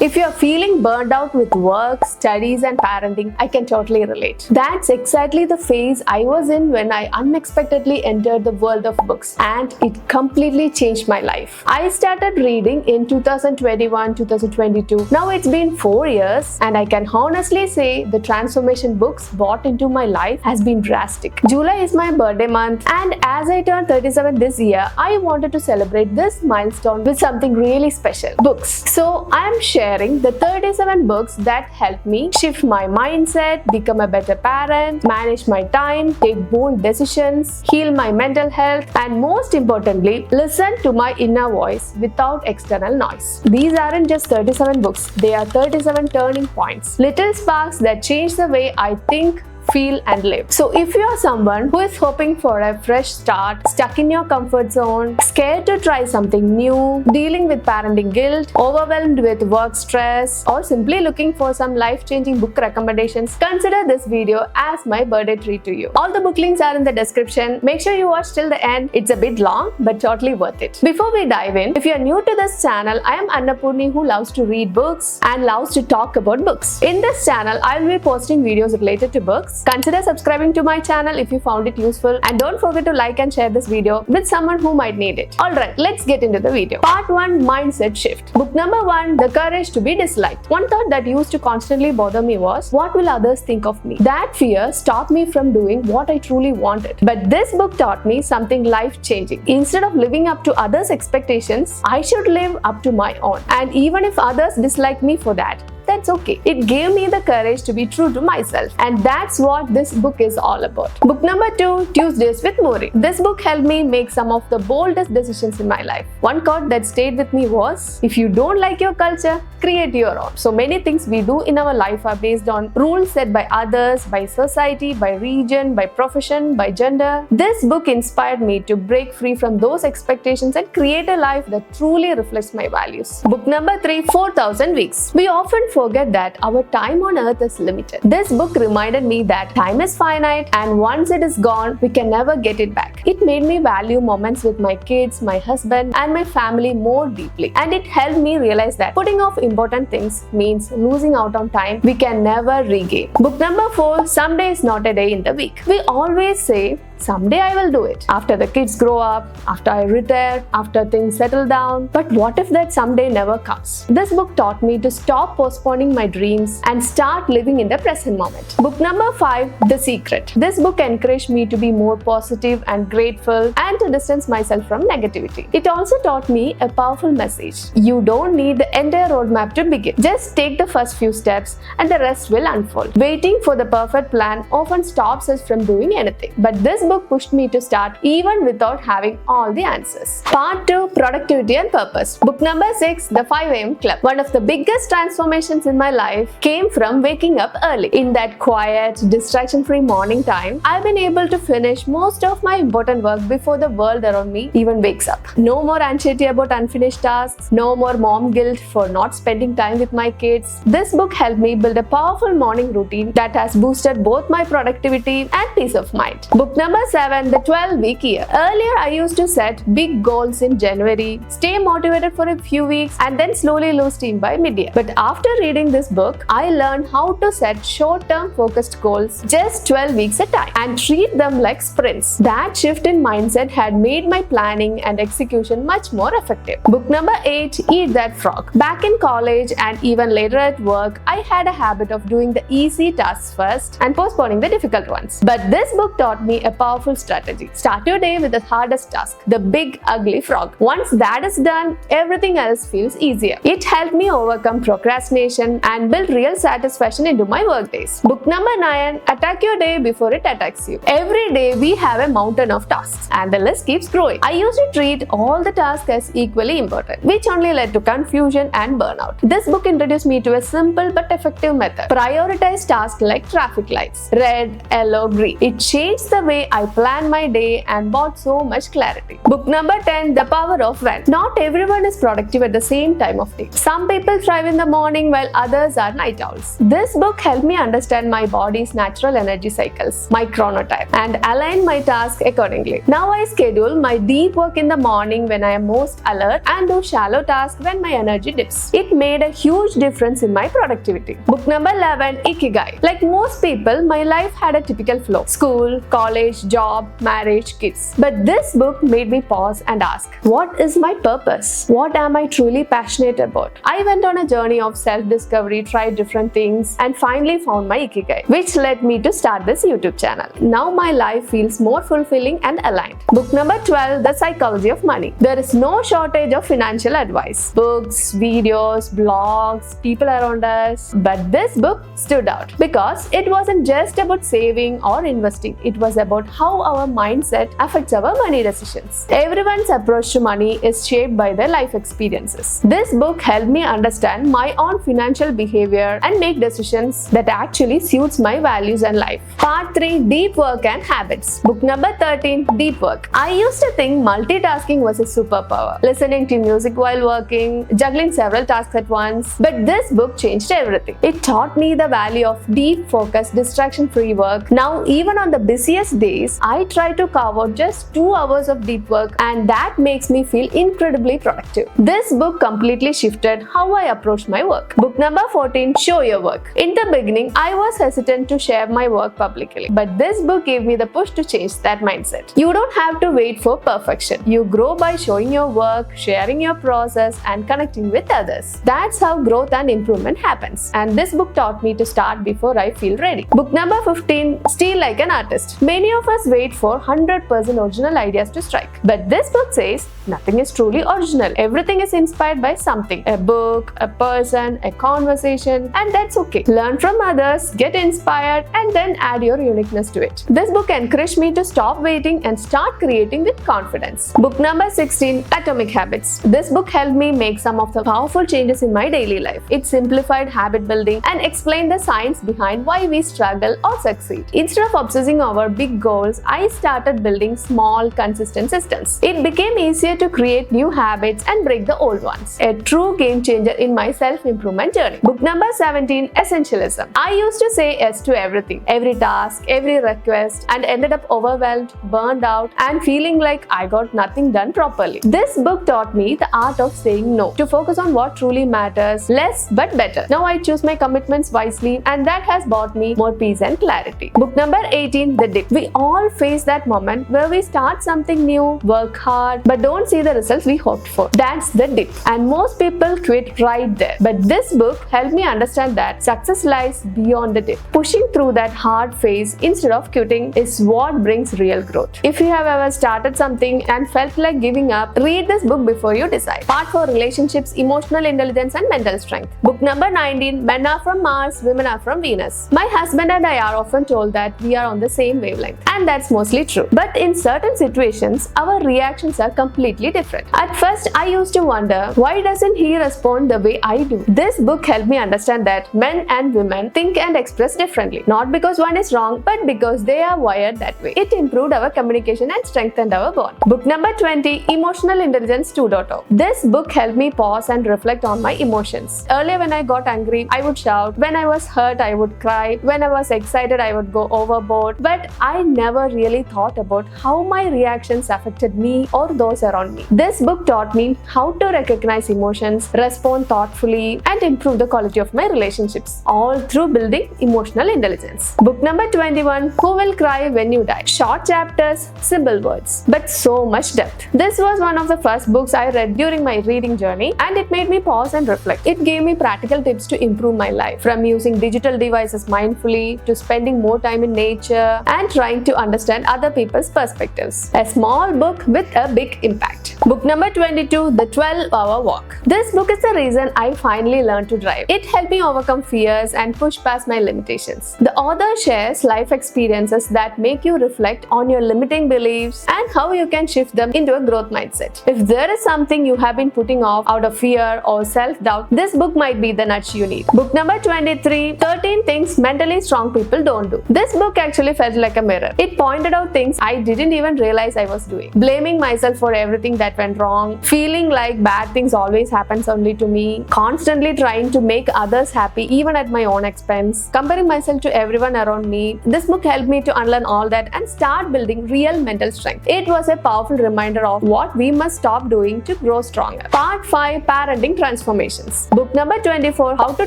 If you're feeling burned out with work, studies and parenting, I can totally relate. That's exactly the phase I was in when I unexpectedly entered the world of books, and it completely changed my life. I started reading in 2021-2022. Now it's been 4 years, and I can honestly say the transformation books brought into my life has been drastic. July is my birthday month, and as I turned 37 this year, I wanted to celebrate this milestone with something really special: books. So I am sharing the 37 books that helped me shift my mindset, become a better parent, manage my time, take bold decisions, heal my mental health, and most importantly, listen to my inner voice without external noise. These aren't just 37 books, they are 37 turning points, little sparks that change the way I think, feel and live. So if you are someone who is hoping for a fresh start, stuck in your comfort zone, scared to try something new, dealing with parenting guilt, overwhelmed with work stress, or simply looking for some life-changing book recommendations, consider this video as my birthday treat to you. All the book links are in the description. Make sure you watch till the end. It's a bit long, but totally worth it. Before we dive in, if you are new to this channel, I am Annapoorani, who loves to read books and loves to talk about books. In this channel, I will be posting videos related to books. Consider subscribing to my channel if you found it useful, and don't forget to like and share this video with someone who might need it. Alright, let's get into the video. Part 1: Mindset Shift. Book number 1: The Courage to be Disliked. One thought that used to constantly bother me was, what will others think of me? That fear stopped me from doing what I truly wanted. But this book taught me something life-changing. Instead of living up to others' expectations, I should live up to my own. And even if others dislike me for that, that's okay. It gave me the courage to be true to myself, and that's what this book is all about. Book number 2: Tuesdays with Maureen. This book helped me make some of the boldest decisions in my life. One quote that stayed with me was, if you don't like your culture, create your own. So many things we do in our life are based on rules set by others, by society, by region, by profession, by gender. This book inspired me to break free from those expectations and create a life that truly reflects my values. Book number 3: 4,000 Weeks. We often forget that our time on earth is limited. This book reminded me that time is finite, and once it is gone, we can never get it back. It made me value moments with my kids, my husband, and my family more deeply. And it helped me realize that putting off important things means losing out on time we can never regain. Book number 4: Someday is not a day in the week. We always say, someday I will do it. After the kids grow up, after I retire, after things settle down. But what if that someday never comes? This book taught me to stop postponing my dreams and start living in the present moment. Book number 5: The Secret. This book encouraged me to be more positive and grateful, and to distance myself from negativity. It also taught me a powerful message. You don't need the entire roadmap to begin. Just take the first few steps and the rest will unfold. Waiting for the perfect plan often stops us from doing anything. But this book pushed me to start even without having all the answers. Part 2: Productivity and Purpose. Book number 6: The 5 AM Club. One of the biggest transformations in my life came from waking up early. In that quiet, distraction-free morning time, I've been able to finish most of my important work before the world around me even wakes up. No more anxiety about unfinished tasks, no more mom guilt for not spending time with my kids. This book helped me build a powerful morning routine that has boosted both my productivity and peace of mind. Book number 7: The 12-Week Year. Earlier, I used to set big goals in January, stay motivated for a few weeks, and then slowly lose steam by mid-year. But after reading this book, I learned how to set short-term focused goals, just 12 weeks at a time, and treat them like sprints. That shift in mindset had made my planning and execution much more effective. Book number 8: Eat That Frog. Back in college and even later at work, I had a habit of doing the easy tasks first and postponing the difficult ones. But this book taught me a powerful strategy. Start your day with the hardest task, the big ugly frog. Once that is done, everything else feels easier. It helped me overcome procrastination and build real satisfaction into my work days. Book number 9: Attack Your Day Before It Attacks You. Every day we have a mountain of tasks, and the list keeps growing. I used to treat all the tasks as equally important, which only led to confusion and burnout. This book introduced me to a simple but effective method. Prioritize tasks like traffic lights: red, yellow, green. It changed the way I planned my day and brought so much clarity. Book number 10, The Power of When. Not everyone is productive at the same time of day. Some people thrive in the morning while others are night owls. This book helped me understand my body's natural energy cycles, my chronotype, and align my tasks accordingly. Now I schedule my deep work in the morning when I am most alert and do shallow tasks when my energy dips. It made a huge difference in my productivity. Book number 11, Ikigai. Like most people, my life had a typical flow: school, college, job, marriage, kids. But this book made me pause and ask, what is my purpose? What am I truly passionate about? I went on a journey of self-discovery, tried different things, and finally found my Ikigai, which led me to start this YouTube channel. Now my life feels more fulfilling and aligned. Book number 12, The Psychology of Money. There is no shortage of financial advice, books, videos, blogs, people around us. But this book stood out because it wasn't just about saving or investing. It was about how our mindset affects our money decisions. Everyone's approach to money is shaped by their life experiences. This book helped me understand my own financial behavior and make decisions that actually suits my values and life. Part 3, Deep Work and Habits. Book number 13, Deep Work. I used to think multitasking was a superpower, listening to music while working, juggling several tasks at once. But this book changed everything. It taught me the value of deep focus, distraction-free work. Now, even on the busiest days, I try to carve out just 2 hours of deep work, and that makes me feel incredibly productive. This book completely shifted how I approach my work. Book number 14, Show Your Work. In the beginning, I was hesitant to share my work publicly, but this book gave me the push to change that mindset. You don't have to wait for perfection. You grow by showing your work, sharing your process, and connecting with others. That's how growth and improvement happens. And this book taught me to start before I feel ready. Book number 15, Steal Like an Artist. Many of us wait for 100% original ideas to strike. But this book says nothing is truly original. Everything is inspired by something. A book, a person, a conversation, and that's okay. Learn from others, get inspired, and then add your uniqueness to it. This book encouraged me to stop waiting and start creating with confidence. Book number 16, Atomic Habits. This book helped me make some of the powerful changes in my daily life. It simplified habit building and explained the science behind why we struggle or succeed. Instead of obsessing over big goals, I started building small, consistent systems. It became easier to create new habits and break the old ones. A true game changer in my self-improvement journey. Book number 17, Essentialism. I used to say yes to everything, every task, every request, and ended up overwhelmed, burned out, and feeling like I got nothing done properly. This book taught me the art of saying no, to focus on what truly matters, less but better. Now I choose my commitments wisely, and that has brought me more peace and clarity. Book number 18, The Dip. We all face that moment where we start something new, work hard, but don't see the results we hoped for. That's the dip. And most people quit right there. But this book helped me understand that success lies beyond the dip. Pushing through that hard phase instead of quitting is what brings real growth. If you have ever started something and felt like giving up, read this book before you decide. Part 4, Relationships, Emotional Intelligence and Mental Strength. Book number 19, Men Are From Mars, Women Are From Venus. My husband and I are often told that we are on the same wavelength, and that's mostly true. But in certain situations, our reactions are completely different. At first, I used to wonder, why doesn't he respond the way I do? This book helped me understand that men and women think and express differently, not because one is wrong, but because they are wired that way. It improved our communication and strengthened our bond. Book number 20, Emotional Intelligence 2.0. This book helped me pause and reflect on my emotions. Earlier, when I got angry, I would shout. When I was hurt, I would cry. When I was excited, I would go overboard. But I never really thought about how my reactions affected me or those around me. This book taught me how to recognize emotions, respond thoughtfully, and improve the quality of my relationships, all through building emotional intelligence. Book number 21, Who Will Cry When You Die? Short chapters, simple words, but so much depth. This was one of the first books I read during my reading journey, and it made me pause and reflect. It gave me practical tips to improve my life, from using digital devices mindfully to spending more time in nature and trying to understand other people's perspectives. A small book with a big impact. Book number 22, The 12-Hour Walk. This book is the reason I finally learned to drive. It helped me overcome fears and push past my limitations. The author shares life experiences that make you reflect on your limiting beliefs and how you can shift them into a growth mindset. If there is something you have been putting off out of fear or self-doubt, this book might be the nudge you need. Book number 23, 13 Things Mentally Strong People Don't Do. This book actually felt like a mirror. It pointed out things I didn't even realize I was doing. Blaming myself for everything that went wrong, feeling like bad things always happens only to me, constantly trying to make others happy even at my own expense, comparing myself to everyone around me. This book helped me to unlearn all that and start building real mental strength. It was a powerful reminder of what we must stop doing to grow stronger. Part 5, Parenting Transformations. Book number 24, How to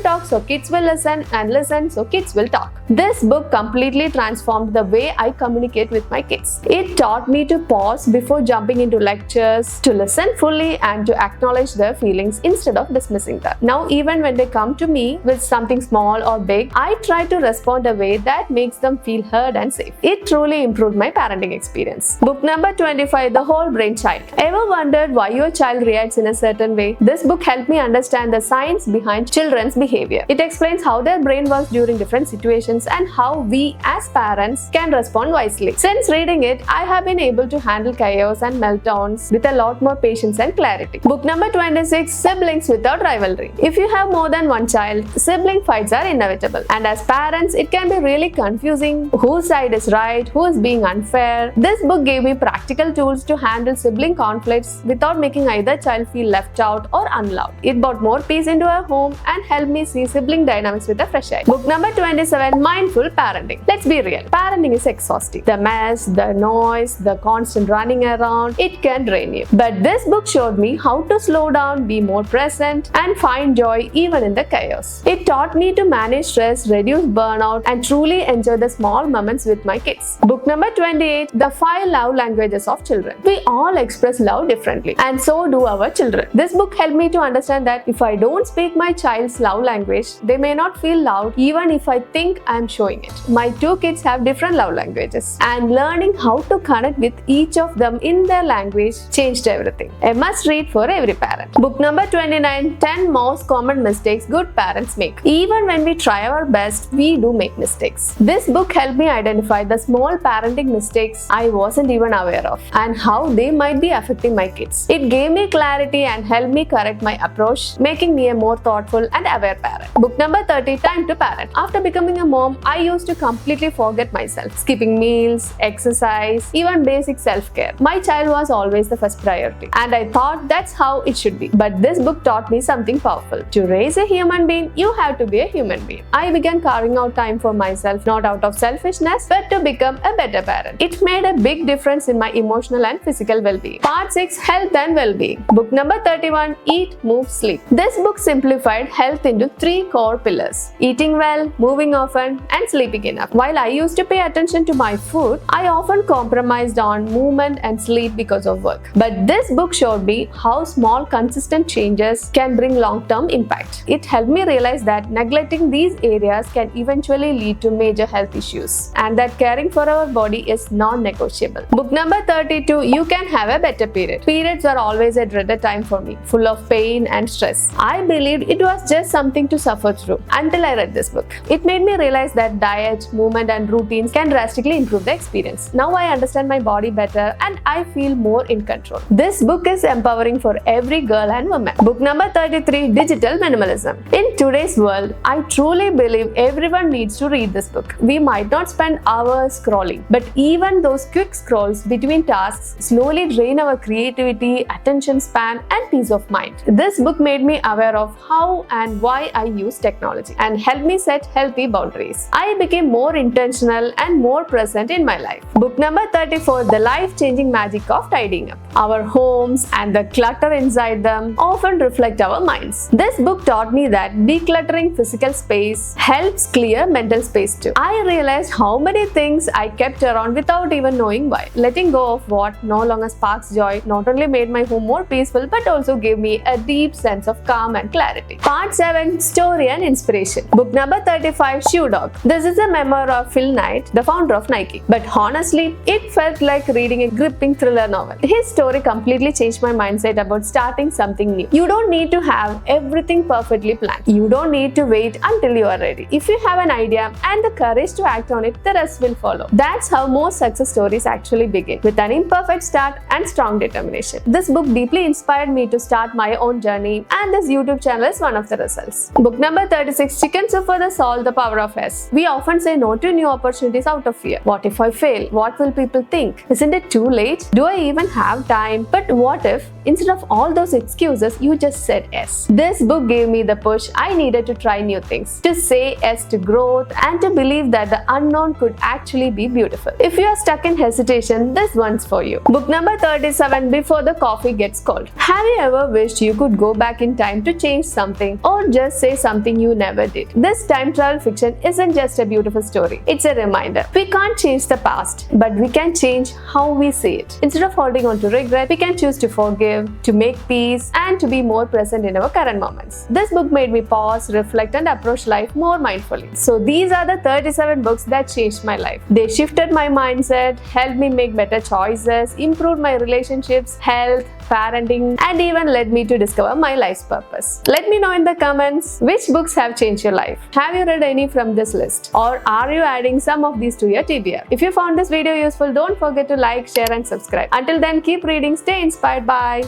Talk So Kids Will Listen and Listen So Kids Will Talk. This book completely transformed the way I communicate with my kids. It taught me to pause before jumping into lectures, to listen fully and to acknowledge their feelings instead of dismissing them. Now, even when they come to me with something small or big, I try to respond a way that makes them feel heard and safe. It truly improved my parenting experience. Book number 25, The Whole Brain Child. Ever wondered why your child reacts in a certain way? This book helped me understand the science behind children's behavior. It explains how their brain works during different situations and how we as parents can respond wisely. Since reading it, I have been able to handle chaos and meltdowns with a lot more patience and clarity. Book number 26, Siblings Without Rivalry. If you have more than one child, sibling fights are inevitable. And as parents, it can be really confusing whose side is right, who is being unfair. This book gave me practical tools to handle sibling conflicts without making either child feel left out or unloved. It brought more peace into our home and helped me see sibling dynamics with a fresh eye. Book number 27, Mindful Parenting. Let's be real, parenting is exhausting. The mess, the noise, the constant running around, it can drain you. But this book showed me how to slow down, be more present, and find joy even in the chaos. It taught me to manage stress, reduce burnout, and truly enjoy the small moments with my kids. Book number 28, The 5 Love Languages of Children. We all express love differently, and so do our children. This book helped me to understand that if I don't speak my child's love language, they may not feel loved even if I think I'm showing it. My 2 kids have different love languages, and learning how to connect with each of them in their language changed everything. A must read for every parent. Book number 29, 10 Most Common Mistakes Good Parents Make. Even when we try our best, we do make mistakes. This book helped me identify the small parenting mistakes I wasn't even aware of and how they might be affecting my kids. It gave me clarity and helped me correct my approach, making me a more thoughtful and aware parent. Book number 30, Time to Parent. After becoming a mom, I used to completely forget myself, skipping meals, exercise, even basic self-care. My child was always the first priority, and I thought that's how it should be. But this book taught me something powerful. To raise a human being, you have to be a human being. I began carving out time for myself, not out of selfishness, but to become a better parent. It made a big difference in my emotional and physical well-being. Part 6, Health and Well-being. Book number 31, Eat, Move, Sleep. This book simplified health into 3 core pillars: eating well, moving often, and sleeping enough. While I used to pay attention to my food, I often compromised on movement and sleep because of work. But this book showed me how small, consistent changes can bring long-term impact. It helped me realize that neglecting these areas can eventually lead to major health issues, and that caring for our body is non-negotiable. Book number 32, You Can Have a Better Period. Periods are always a dreaded time for me, full of pain and stress. I believed it was just something to suffer through until I read this book. It made me realize that diet, movement, and routines can drastically improve the experience. Now I understand my body better and I feel more in control. This book is empowering for every girl and woman. Book number 33, Digital Minimalism. In today's world, I truly believe everyone needs to read this book. We might not spend hours scrolling, but even those quick scrolls between tasks slowly drain our creativity, attention span, and peace of mind. This book made me aware of how and why I use technology and helped me set healthy boundaries. I became more intentional and more present in my life. Book number 34, The Life-Changing Magic of Tidying Up. Our homes and the clutter inside them often reflect our minds. This book taught me that decluttering physical space helps clear mental space too. I realized how many things I kept around without even knowing why. Letting go of what no longer sparks joy not only made my home more peaceful but also gave me a deep sense of calm and clarity. Part 7, Story and Inspiration. Book number 35, Shoe Dog. This is a memoir of Phil Knight, the founder of Nike. But honestly, it felt like reading a gripping thriller novel. His story completely changed my mindset about starting something new. You don't need to have everything perfectly planned. You don't need to wait until you are ready. If you have an idea and the courage to act on it, the rest will follow. That's how most success stories actually begin, with an imperfect start and strong determination. This book deeply inspired me to start my own journey, and this YouTube channel is one of the results. Book number 36, Chicken Soup for the Soul, The Power of Yes. We often say no to new opportunities out of fear, What if I fail? What will people think? Isn't it too late? Do I even have time? But what if, instead of all those excuses, you just said yes? This book gave me the push I needed to try new things, to say yes to growth, and to believe that the unknown could actually be beautiful. If you are stuck in hesitation, this one's for you. Book number 37, Before the Coffee Gets Cold. Have you ever wished you could go back in time to change something, or just say something you never did? This time travel fiction isn't just a beautiful story, it's a reminder. We can't change the past, but we can change how we see it. Instead of holding on to regret, we can choose to forgive, to make peace, and to be more present in our current moments. This book made me pause, reflect, and approach life more mindfully. So these are the 37 books that changed my life. They shifted my mindset, helped me make better choices, improved my relationships, health, parenting, and even led me to discover my life's purpose. Let me know in the comments which books have changed your life. Have you read any from this list? Or are you adding some of these to your TBR? If you found this video useful, don't forget to like, share, and subscribe. Until then, keep reading, stay inspired. Bye.